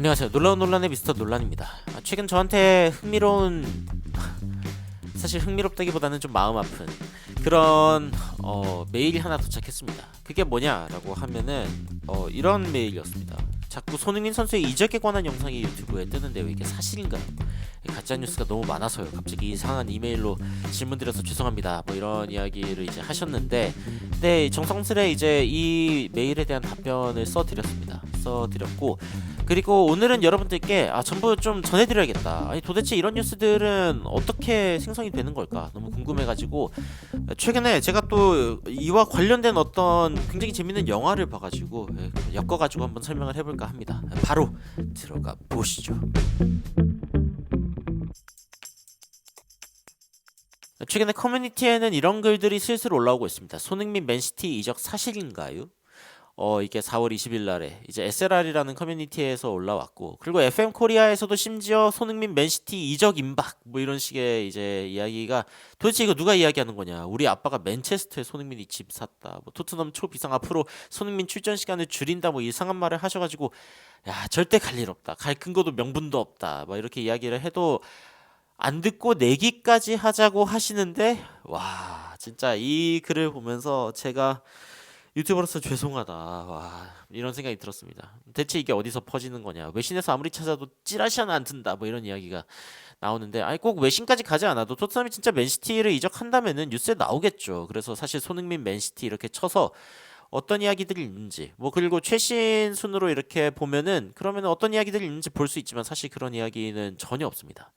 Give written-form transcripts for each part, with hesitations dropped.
안녕하세요. 놀라운 논란의 미스터 논란입니다. 최근 저한테 사실 흥미롭다기보다는 좀 마음 아픈 그런 메일이 하나 도착했습니다. 그게 뭐냐라고 하면은 이런 메일이었습니다. 자꾸 손흥민 선수의 이적에 관한 영상이 유튜브에 뜨는데요. 이게 사실인가요? 가짜 뉴스가 너무 많아서요. 갑자기 이상한 이메일로 질문드려서 죄송합니다. 뭐 이런 이야기를 이제 하셨는데, 네, 정성스레 이제 이 메일에 대한 답변을 써드렸고, 그리고 오늘은 여러분들께 전부 좀 전해드려야겠다. 아니 도대체 이런 뉴스들은 어떻게 생성이 되는 걸까? 너무 궁금해가지고 최근에 제가 또 이와 관련된 어떤 굉장히 재밌는 영화를 봐가지고 엮어가지고 한번 설명을 해볼까 합니다. 바로 들어가 보시죠. 최근에 커뮤니티에는 이런 글들이 슬슬 올라오고 있습니다. 손흥민 맨시티 이적 사실인가요? 이게 4월 20일 날에 이제 SLR이라는 커뮤니티에서 올라왔고, 그리고 FM 코리아에서도 심지어 손흥민 맨시티 이적 임박 뭐 이런 식의 이제 이야기가, 도대체 이거 누가 이야기하는 거냐? 우리 아빠가 맨체스터에 손흥민이 집 샀다. 뭐 토트넘 초비상 앞으로 손흥민 출전 시간을 줄인다. 뭐 이상한 말을 하셔가지고 야 절대 갈 일 없다. 갈 근거도 명분도 없다. 뭐 이렇게 이야기를 해도 안 듣고 내기까지 하자고 하시는데, 와 진짜 이 글을 보면서 제가 유튜버로서 죄송하다. 와, 이런 생각이 들었습니다. 대체 이게 어디서 퍼지는 거냐? 외신에서 아무리 찾아도 찌라시 하나 안 든다. 뭐 이런 이야기가 나오는데, 아니 꼭 외신까지 가지 않아도 토트넘이 진짜 맨시티를 이적한다면은 뉴스에 나오겠죠. 그래서 사실 손흥민 맨시티 이렇게 쳐서 어떤 이야기들이 있는지, 뭐 그리고 최신 순으로 이렇게 보면은 그러면 어떤 이야기들이 있는지 볼 수 있지만, 사실 그런 이야기는 전혀 없습니다.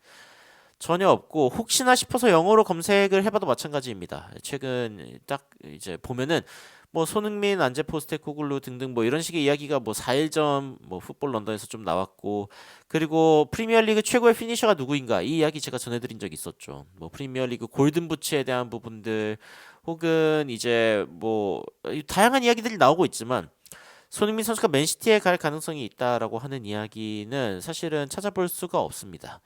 전혀 없고, 혹시나 싶어서 영어로 검색을 해봐도 마찬가지입니다. 최근 딱 이제 보면은 뭐 손흥민, 안제 포스테코글루 등등 뭐 이런 식의 이야기가 뭐 4일 전 뭐 풋볼 런던에서 좀 나왔고, 그리고 프리미어리그 최고의 피니셔가 누구인가 이 이야기 제가 전해드린 적이 있었죠. 뭐 프리미어리그 골든 부츠에 대한 부분들, 혹은 이제 뭐 다양한 이야기들이 나오고 있지만, 손흥민 선수가 맨시티에 갈 가능성이 있다라고 하는 이야기는 사실은 찾아볼 수가 없습니다.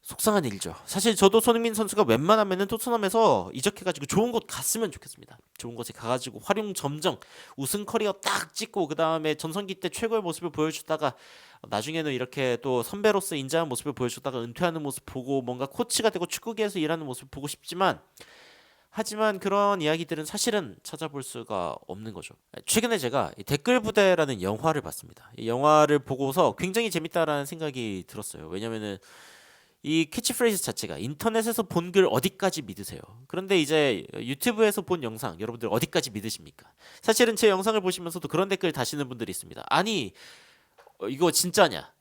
속상한 일이죠. 사실 저도 손흥민 선수가 웬만하면은 토트넘에서 이적해가지고 좋은 곳 갔으면 좋겠습니다. 좋은 곳에 가가지고 활용 점정, 우승 커리어 딱 찍고 그 다음에 전성기 때 최고의 모습을 보여주다가 나중에는 이렇게 또 선배로서 인자한 모습을 보여주다가 은퇴하는 모습 보고 뭔가 코치가 되고 축구계에서 일하는 모습 보고 싶지만, 하지만 그런 이야기들은 사실은 찾아볼 수가 없는 거죠. 최근에 제가 댓글 부대라는 영화를 봤습니다. 이 영화를 보고서 굉장히 재밌다라는 생각이 들었어요. 왜냐면은 이 캐치프레이즈 자체가 인터넷에서 본 글 어디까지 믿으세요? 그런데 이제 유튜브에서 본 영상 여러분들 어디까지 믿으십니까? 사실은 제 영상을 보시면서도 그런 댓글 다시는 분들이 있습니다. 아니 이거 진짜냐?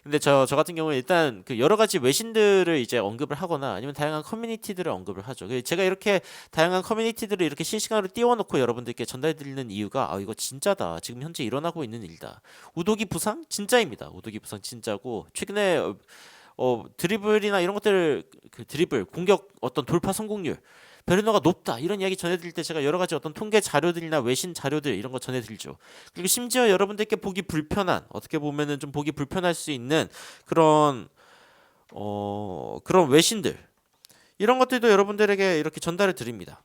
근데 저 같은 경우에 일단 그 여러 가지 외신들을 이제 언급을 하거나 아니면 다양한 커뮤니티들을 언급을 하죠. 제가 이렇게 다양한 커뮤니티들을 이렇게 실시간으로 띄워놓고 여러분들께 전달드리는 이유가, 이거 진짜다. 지금 현재 일어나고 있는 일이다. 우도기 부상 진짜입니다. 우도기 부상 진짜고, 최근에 드리블이나 이런 것들을, 그 드리블 공격 어떤 돌파 성공률 베르너가 높다 이런 이야기 전해드릴 때 제가 여러 가지 어떤 통계 자료들이나 외신 자료들 이런 거 전해드리죠. 그리고 심지어 여러분들께 보기 불편한, 어떻게 보면은 좀 보기 불편할 수 있는 그런 그런 외신들, 이런 것들도 여러분들에게 이렇게 전달을 드립니다.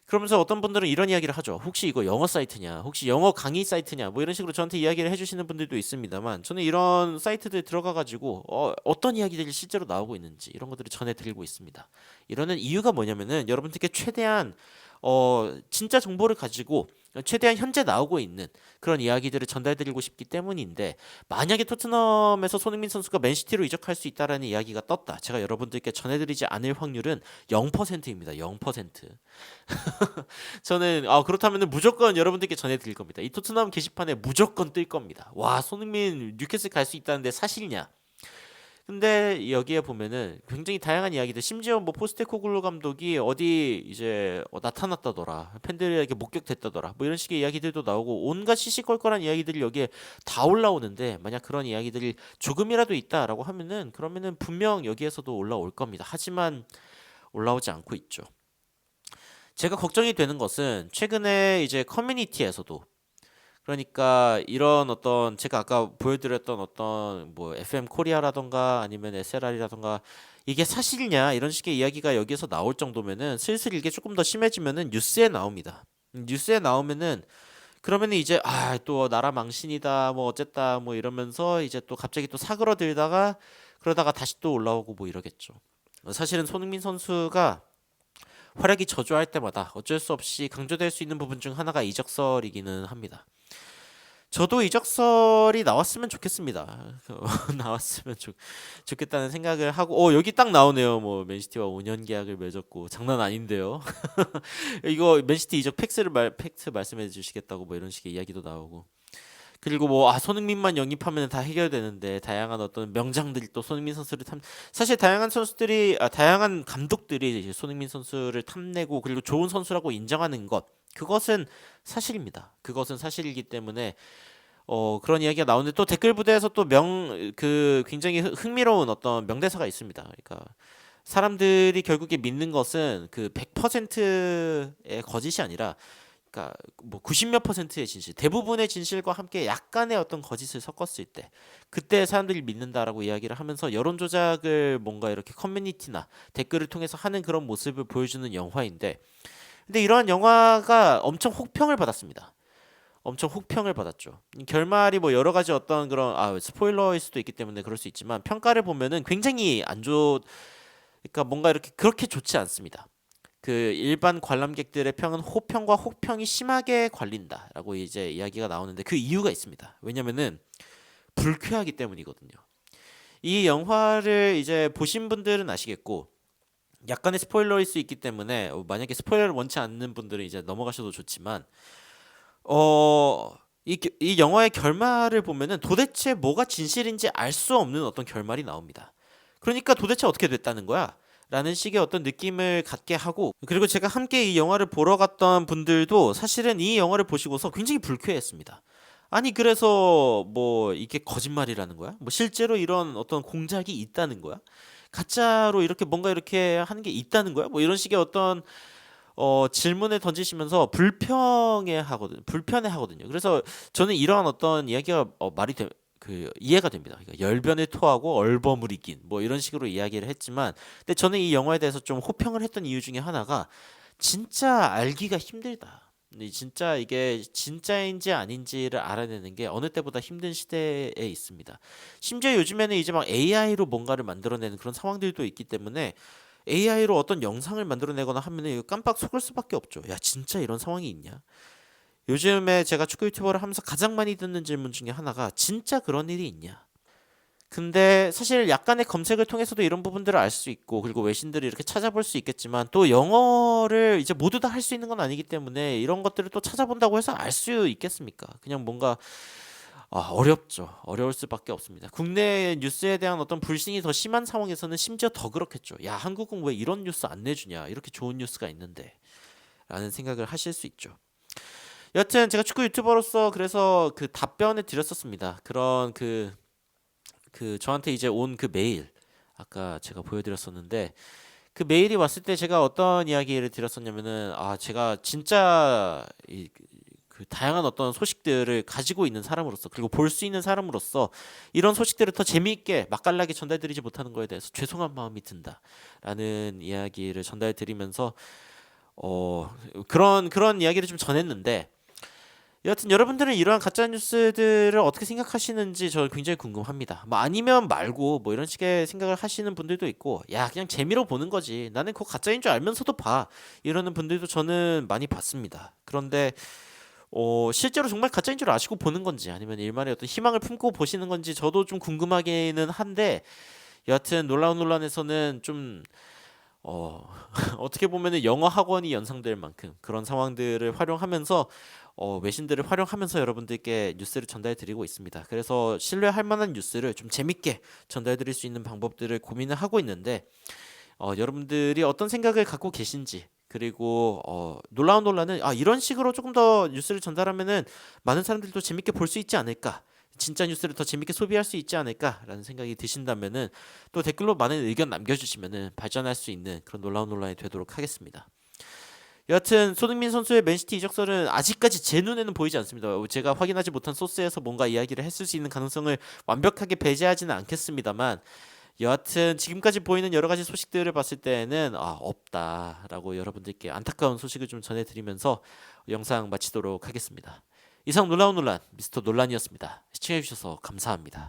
그러면서 어떤 분들은 이런 이야기를 하죠. 혹시 이거 영어 사이트냐? 혹시 영어 강의 사이트냐? 뭐 이런 식으로 저한테 이야기를 해주시는 분들도 있습니다만, 저는 이런 사이트들 들어가가지고 어떤 이야기들이 실제로 나오고 있는지 이런 것들을 전해드리고 있습니다. 이러는 이유가 뭐냐면은 여러분들께 최대한 진짜 정보를 가지고 최대한 현재 나오고 있는 그런 이야기들을 전달드리고 싶기 때문인데, 만약에 토트넘에서 손흥민 선수가 맨시티로 이적할 수 있다라는 이야기가 떴다. 제가 여러분들께 전해드리지 않을 확률은 0%입니다. 0%. 저는 그렇다면 무조건 여러분들께 전해드릴 겁니다. 이 토트넘 게시판에 무조건 뜰 겁니다. 와, 손흥민 뉴캐슬 갈 수 있다는데 사실이냐? 근데 여기에 보면은 굉장히 다양한 이야기들, 심지어 뭐 포스테코글루 감독이 어디 이제 나타났다더라, 팬들에게 목격됐다더라, 뭐 이런 식의 이야기들도 나오고 온갖 시시콜콜한 이야기들이 여기에 다 올라오는데, 만약 그런 이야기들이 조금이라도 있다라고 하면은 그러면은 분명 여기에서도 올라올 겁니다. 하지만 올라오지 않고 있죠. 제가 걱정이 되는 것은 최근에 이제 커뮤니티에서도, 그러니까 이런 어떤 제가 아까 보여드렸던 어떤 뭐 FM 코리아라던가 아니면 SLR이라던가 이게 사실이냐 이런 식의 이야기가 여기서 나올 정도면은, 슬슬 이게 조금 더 심해지면은 뉴스에 나옵니다. 뉴스에 나오면은 그러면 이제 또 나라 망신이다 뭐 어쨌다 뭐 이러면서 이제 또 갑자기 또 사그러들다가 그러다가 다시 또 올라오고 뭐 이러겠죠. 사실은 손흥민 선수가 활약이 저조할 때마다 어쩔 수 없이 강조될 수 있는 부분 중 하나가 이적설이기는 합니다. 저도 이적설이 나왔으면 좋겠습니다. 나왔으면 좋겠다는 생각을 하고, 여기 딱 나오네요. 뭐 맨시티와 5년 계약을 맺었고 장난 아닌데요. 이거 맨시티 이적 팩트 말씀해 주시겠다고 뭐 이런 식의 이야기도 나오고. 그리고 뭐 손흥민만 영입하면 다 해결되는데 다양한 어떤 명장들이 또 손흥민 선수를 사실 다양한 선수들이 다양한 감독들이 이제 손흥민 선수를 탐내고 그리고 좋은 선수라고 인정하는 것 그것은 사실입니다. 그것은 사실이기 때문에 그런 이야기가 나오는데 또 댓글 부대에서 또 굉장히 흥미로운 어떤 명대사가 있습니다. 그러니까 사람들이 결국에 믿는 것은 그 100%의 거짓이 아니라 그러니까 뭐 90몇 퍼센트의 진실, 대부분의 진실과 함께 약간의 어떤 거짓을 섞었을 때 그때 사람들이 믿는다라고 이야기를 하면서 여론 조작을 뭔가 이렇게 커뮤니티나 댓글을 통해서 하는 그런 모습을 보여주는 영화인데 근데 이러한 영화가 엄청 혹평을 받았습니다. 엄청 혹평을 받았죠. 결말이 뭐 여러 가지 어떤 그런 스포일러일 수도 있기 때문에 그럴 수 있지만 평가를 보면은 굉장히 그러니까 뭔가 이렇게 그렇게 좋지 않습니다. 그 일반 관람객들의 평은 호평과 혹평이 심하게 갈린다라고 이제 이야기가 나오는데 그 이유가 있습니다. 왜냐면은 불쾌하기 때문이거든요. 이 영화를 이제 보신 분들은 아시겠고 약간의 스포일러일 수 있기 때문에 만약에 스포일러를 원치 않는 분들은 이제 넘어가셔도 좋지만 이 영화의 결말을 보면은 도대체 뭐가 진실인지 알 수 없는 어떤 결말이 나옵니다. 그러니까 도대체 어떻게 됐다는 거야? 라는 식의 어떤 느낌을 갖게 하고 그리고 제가 함께 이 영화를 보러 갔던 분들도 사실은 이 영화를 보시고서 굉장히 불쾌했습니다. 아니 그래서 뭐 이게 거짓말이라는 거야? 뭐 실제로 이런 어떤 공작이 있다는 거야? 가짜로 이렇게 뭔가 이렇게 하는 게 있다는 거야? 뭐 이런 식의 어떤 질문을 던지시면서 불편해 하거든요. 그래서 저는 이러한 어떤 이야기가 이해가 됩니다. 그러니까 열변을 토하고 얼버무리긴 뭐 이런 식으로 이야기를 했지만 근데 저는 이 영화에 대해서 좀 호평을 했던 이유 중에 하나가 진짜 알기가 힘들다. 근데 진짜 이게 진짜인지 아닌지를 알아내는 게 어느 때보다 힘든 시대에 있습니다. 심지어 요즘에는 이제 막 AI로 뭔가를 만들어내는 그런 상황들도 있기 때문에 AI로 어떤 영상을 만들어내거나 하면은 이거 깜빡 속을 수밖에 없죠. 야, 진짜 이런 상황이 있냐? 요즘에 제가 축구 유튜버를 하면서 가장 많이 듣는 질문 중에 하나가 진짜 그런 일이 있냐? 근데 사실 약간의 검색을 통해서도 이런 부분들을 알 수 있고 그리고 외신들이 이렇게 찾아볼 수 있겠지만 또 영어를 이제 모두 다 할 수 있는 건 아니기 때문에 이런 것들을 또 찾아본다고 해서 알 수 있겠습니까? 그냥 뭔가 어렵죠. 어려울 수밖에 없습니다. 국내 뉴스에 대한 어떤 불신이 더 심한 상황에서는 심지어 더 그렇겠죠. 야, 한국은 왜 이런 뉴스 안 내주냐? 이렇게 좋은 뉴스가 있는데. 라는 생각을 하실 수 있죠. 여튼 제가 축구 유튜버로서 그래서 그 답변을 드렸었습니다. 그런 저한테 이제 온 그 메일. 아까 제가 보여드렸었는데 그 메일이 왔을 때 제가 어떤 이야기를 드렸었냐면은 제가 진짜 그 다양한 어떤 소식들을 가지고 있는 사람으로서 그리고 볼 수 있는 사람으로서 이런 소식들을 더 재미있게 맛깔나게 전달드리지 못하는 거에 대해서 죄송한 마음이 든다라는 이야기를 전달드리면서 그런 이야기를 좀 전했는데 여하튼 여러분들은 이러한 가짜 뉴스들을 어떻게 생각하시는지 저 굉장히 궁금합니다. 뭐 아니면 말고 뭐 이런 식의 생각을 하시는 분들도 있고 야 그냥 재미로 보는 거지 나는 그거 가짜인 줄 알면서도 봐 이러는 분들도 저는 많이 봤습니다. 그런데 실제로 정말 가짜인 줄 아시고 보는 건지 아니면 일말의 어떤 희망을 품고 보시는 건지 저도 좀 궁금하기는 한데 여하튼 놀라운 논란에서는 좀 어떻게 보면은 영어 학원이 연상될 만큼 그런 상황들을 활용하면서 외신들을 활용하면서 여러분들께 뉴스를 전달해 드리고 있습니다. 그래서 신뢰할 만한 뉴스를 좀 재밌게 전달해 드릴 수 있는 방법들을 고민을 하고 있는데 여러분들이 어떤 생각을 갖고 계신지 그리고 놀라운 논란은 이런 식으로 조금 더 뉴스를 전달하면은 많은 사람들도 재밌게 볼 수 있지 않을까 진짜 뉴스를 더 재밌게 소비할 수 있지 않을까라는 생각이 드신다면은 또 댓글로 많은 의견 남겨주시면은 발전할 수 있는 그런 놀라운 논란이 되도록 하겠습니다. 여하튼 손흥민 선수의 맨시티 이적설은 아직까지 제 눈에는 보이지 않습니다. 제가 확인하지 못한 소스에서 뭔가 이야기를 했을 수 있는 가능성을 완벽하게 배제하지는 않겠습니다만 여하튼 지금까지 보이는 여러 가지 소식들을 봤을 때는 없다라고 여러분들께 안타까운 소식을 좀 전해드리면서 영상 마치도록 하겠습니다. 이상 놀라운 논란 미스터 논란이었습니다. 시청해주셔서 감사합니다.